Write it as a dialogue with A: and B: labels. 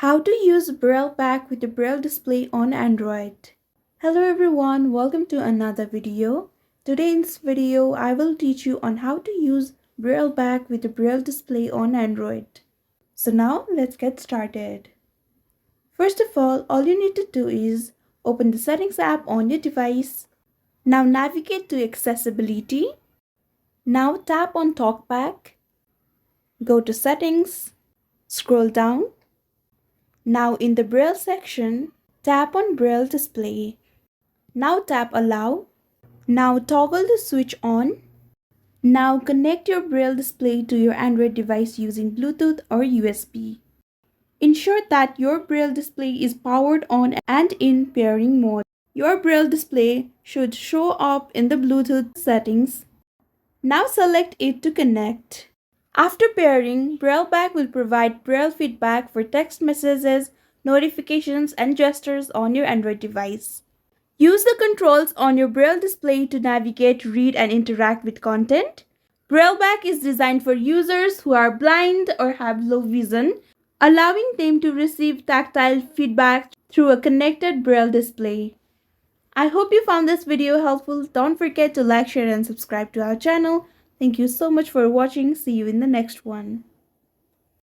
A: How to use BrailleBack with the Braille display on Android. Hello everyone, welcome to another video. Today in this video, I will teach you on how to use BrailleBack with the Braille display on Android. So now let's get started. First of all you need to do is open the Settings app on your device. Now navigate to Accessibility. Now tap on TalkBack. Go to Settings. Scroll down. Now in the Braille section, tap on Braille display. Now tap Allow. Now toggle the switch on. Now connect your Braille display to your Android device using Bluetooth or USB. Ensure that your Braille display is powered on and in pairing mode. Your Braille display should show up in the Bluetooth settings. Now select it to connect. After pairing, BrailleBack will provide Braille feedback for text messages, notifications, and gestures on your Android device. Use the controls on your Braille display to navigate, read, and interact with content. BrailleBack is designed for users who are blind or have low vision, allowing them to receive tactile feedback through a connected Braille display. I hope you found this video helpful. Don't forget to like, share, and subscribe to our channel. Thank you so much for watching. See you in the next one.